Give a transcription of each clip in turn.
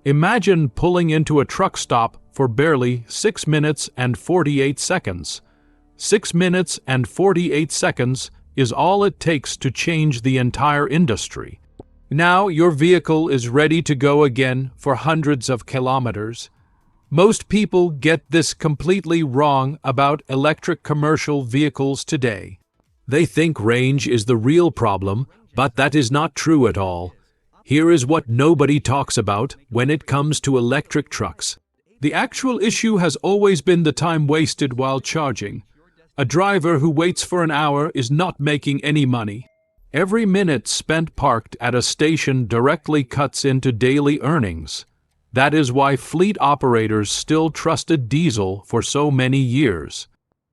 Imagine pulling into a truck stop for barely 6 minutes and 48 seconds. 6 minutes and 48 seconds is all it takes to change the entire industry. Now your vehicle is ready to go again for hundreds of kilometers. Most people get this completely wrong about electric commercial vehicles today. They think range is the real problem, but that is not true at all. Here is what nobody talks about when it comes to electric trucks. The actual issue has always been the time wasted while charging. A driver who waits for an hour is not making any money. Every minute spent parked at a station directly cuts into daily earnings. That is why fleet operators still trusted diesel for so many years.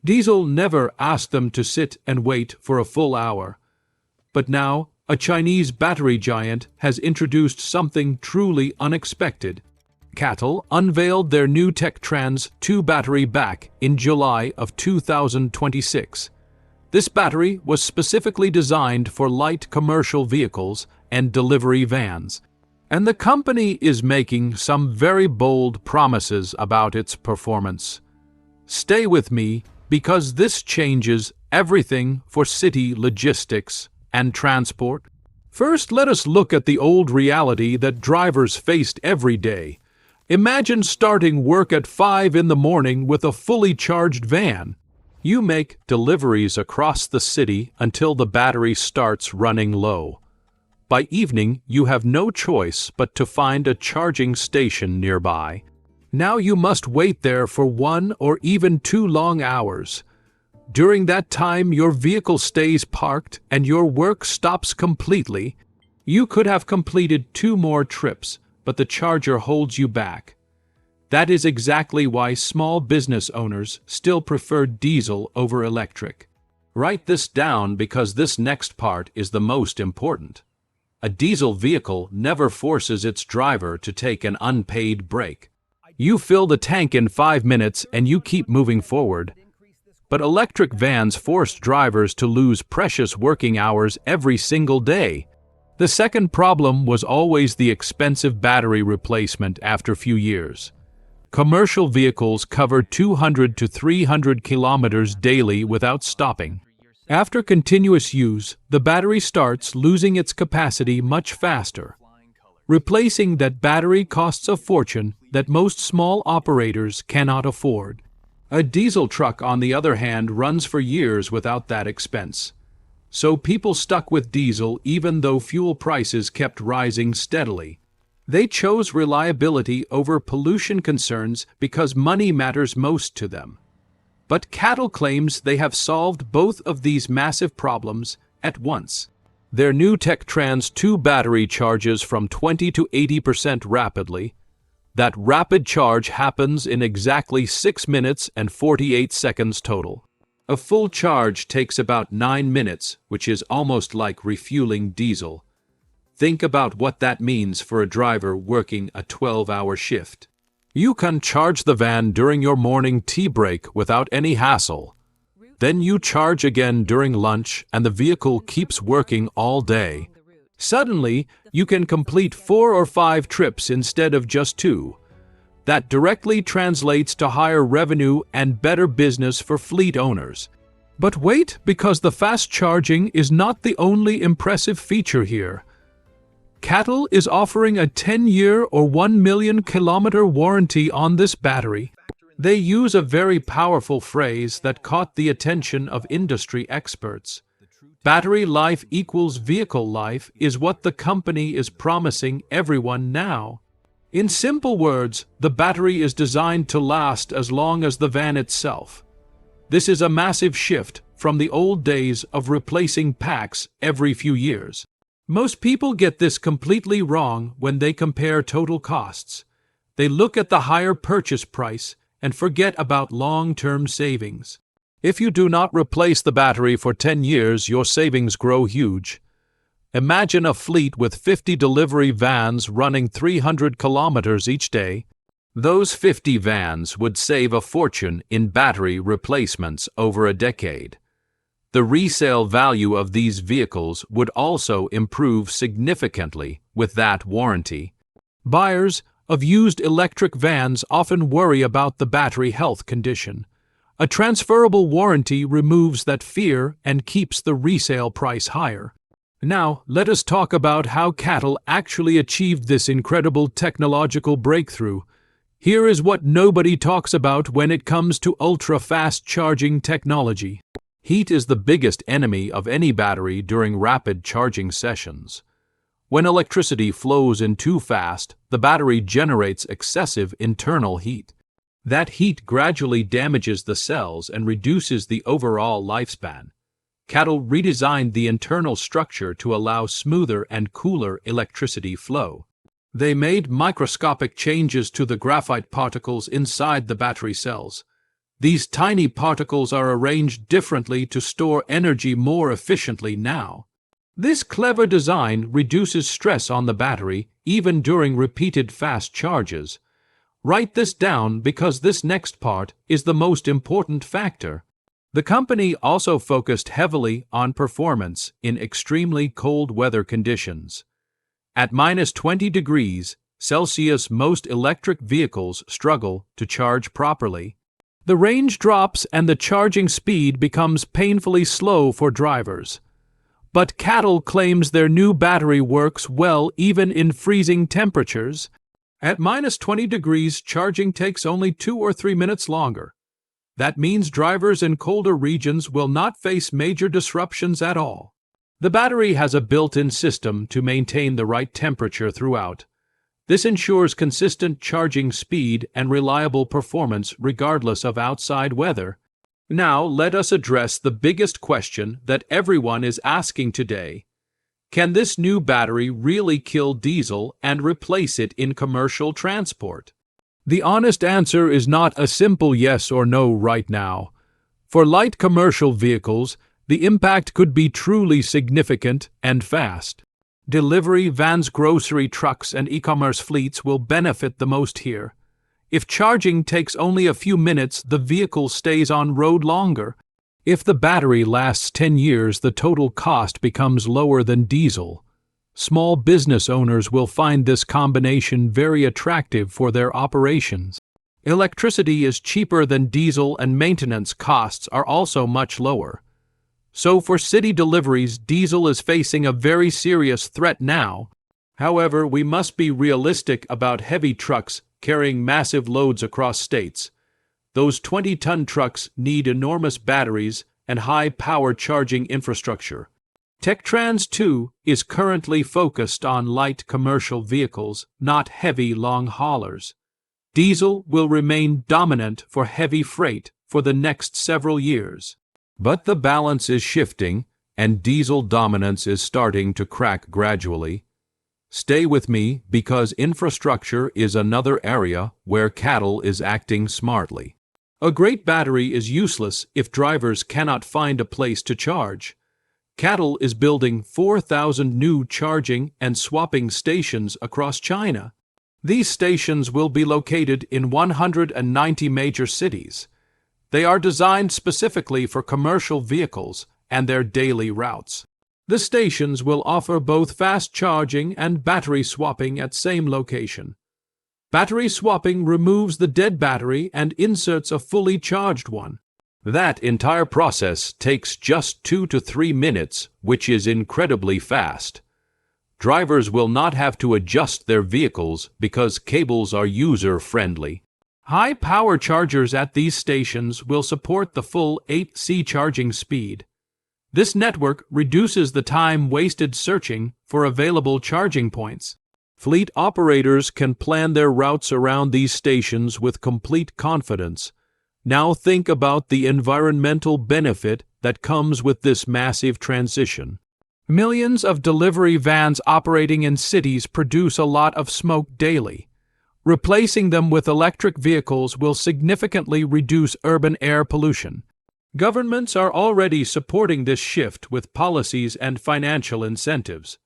Diesel never asked them to sit and wait for a full hour. But now, a Chinese battery giant has introduced something truly unexpected. CATL unveiled their new TechTrans 2 battery back in July of 2026. This battery was specifically designed for light commercial vehicles and delivery vans. And the company is making some very bold promises about its performance. Stay with me, because this changes everything for city logistics and transport. First, let us look at the old reality that drivers faced every day. Imagine starting work at 5 in the morning with a fully charged van. You make deliveries across the city until the battery starts running low. By evening, you have no choice but to find a charging station nearby. Now you must wait there for 1 or even 2 long hours. During that time, your vehicle stays parked and your work stops completely. You could have completed 2 more trips, but the charger holds you back. That is exactly why small business owners still prefer diesel over electric. Write this down because this next part is the most important. A diesel vehicle never forces its driver to take an unpaid break. You fill the tank in 5 minutes and you keep moving forward. But electric vans force drivers to lose precious working hours every single day. The second problem was always the expensive battery replacement after a few years. Commercial vehicles cover 200 to 300 kilometers daily without stopping. After continuous use, the battery starts losing its capacity much faster. Replacing that battery costs a fortune that most small operators cannot afford. A diesel truck, on the other hand, runs for years without that expense. So people stuck with diesel even though fuel prices kept rising steadily. They chose reliability over pollution concerns because money matters most to them. But CATL claims they have solved both of these massive problems at once. Their new TechTrans 2 battery charges from 20 to 80% rapidly. That rapid charge happens in exactly 6 minutes and 48 seconds total. A full charge takes about 9 minutes, which is almost like refueling diesel. Think about what that means for a driver working a 12-hour shift. You can charge the van during your morning tea break without any hassle. Then you charge again during lunch and the vehicle keeps working all day. Suddenly, you can complete 4 or 5 trips instead of just 2. That directly translates to higher revenue and better business for fleet owners. But wait, because the fast charging is not the only impressive feature here. CATL is offering a 10-year or 1 million kilometer warranty on this battery. They use a very powerful phrase that caught the attention of industry experts. Battery life equals vehicle life is what the company is promising everyone now. In simple words, the battery is designed to last as long as the van itself. This is a massive shift from the old days of replacing packs every few years. Most people get this completely wrong when they compare total costs. They look at the higher purchase price and forget about long-term savings. If you do not replace the battery for 10 years, your savings grow huge. Imagine a fleet with 50 delivery vans running 300 kilometers each day. Those 50 vans would save a fortune in battery replacements over a decade. The resale value of these vehicles would also improve significantly with that warranty. Buyers of used electric vans often worry about the battery health condition. A transferable warranty removes that fear and keeps the resale price higher. Now, let us talk about how CATL actually achieved this incredible technological breakthrough. Here is what nobody talks about when it comes to ultra-fast charging technology. Heat is the biggest enemy of any battery during rapid charging sessions. When electricity flows in too fast, the battery generates excessive internal heat. That heat gradually damages the cells and reduces the overall lifespan. CATL redesigned the internal structure to allow smoother and cooler electricity flow. They made microscopic changes to the graphite particles inside the battery cells. These tiny particles are arranged differently to store energy more efficiently now. This clever design reduces stress on the battery even during repeated fast charges. Write this down because this next part is the most important factor. The company also focused heavily on performance in extremely cold weather conditions. At -20 degrees Celsius, most electric vehicles struggle to charge properly. The range drops and the charging speed becomes painfully slow for drivers. But CATL claims their new battery works well even in freezing temperatures. At -20 degrees, charging takes only 2 or 3 minutes longer. That means drivers in colder regions will not face major disruptions at all. The battery has a built-in system to maintain the right temperature throughout. This ensures consistent charging speed and reliable performance regardless of outside weather. Now let us address the biggest question that everyone is asking today. Can this new battery really kill diesel and replace it in commercial transport? The honest answer is not a simple yes or no right now. For light commercial vehicles, the impact could be truly significant and fast. Delivery vans, grocery trucks, and e-commerce fleets will benefit the most here. If charging takes only a few minutes, the vehicle stays on road longer. If the battery lasts 10 years, the total cost becomes lower than diesel. Small business owners will find this combination very attractive for their operations. Electricity is cheaper than diesel and maintenance costs are also much lower. So for city deliveries, diesel is facing a very serious threat now. However, we must be realistic about heavy trucks carrying massive loads across states. Those 20-ton trucks need enormous batteries and high-power charging infrastructure. TechTrans 2 is currently focused on light commercial vehicles, not heavy long haulers. Diesel will remain dominant for heavy freight for the next several years. But the balance is shifting, and diesel dominance is starting to crack gradually. Stay with me because infrastructure is another area where CATL is acting smartly. A great battery is useless if drivers cannot find a place to charge. CATL is building 4,000 new charging and swapping stations across China. These stations will be located in 190 major cities. They are designed specifically for commercial vehicles and their daily routes. The stations will offer both fast charging and battery swapping at same location. Battery swapping removes the dead battery and inserts a fully charged one. That entire process takes just 2 to 3 minutes, which is incredibly fast. Drivers will not have to adjust their vehicles because cables are user-friendly. High-power chargers at these stations will support the full 8C charging speed. This network reduces the time wasted searching for available charging points. Fleet operators can plan their routes around these stations with complete confidence. Now think about the environmental benefit that comes with this massive transition. Millions of delivery vans operating in cities produce a lot of smoke daily. Replacing them with electric vehicles will significantly reduce urban air pollution. Governments are already supporting this shift with policies and financial incentives.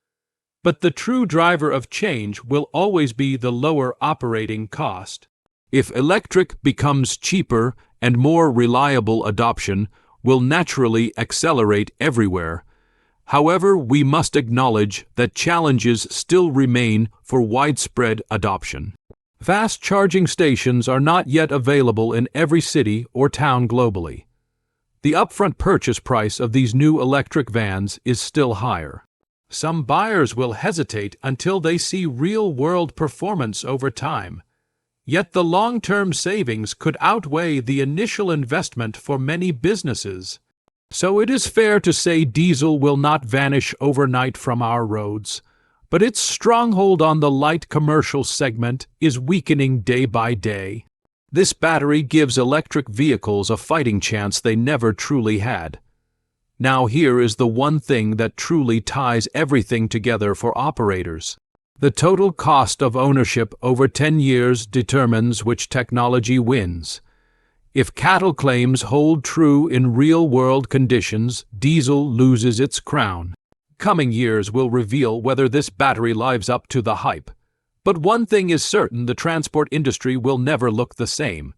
But the true driver of change will always be the lower operating cost. If electric becomes cheaper and more reliable, adoption will naturally accelerate everywhere. However, we must acknowledge that challenges still remain for widespread adoption. Fast charging stations are not yet available in every city or town globally. The upfront purchase price of these new electric vans is still higher. Some buyers will hesitate until they see real-world performance over time. Yet the long-term savings could outweigh the initial investment for many businesses. So it is fair to say diesel will not vanish overnight from our roads, but its stronghold on the light commercial segment is weakening day by day. This battery gives electric vehicles a fighting chance they never truly had. Now here is the one thing that truly ties everything together for operators. The total cost of ownership over 10 years determines which technology wins. If CATL claims hold true in real-world conditions, diesel loses its crown. Coming years will reveal whether this battery lives up to the hype. But one thing is certain: the transport industry will never look the same.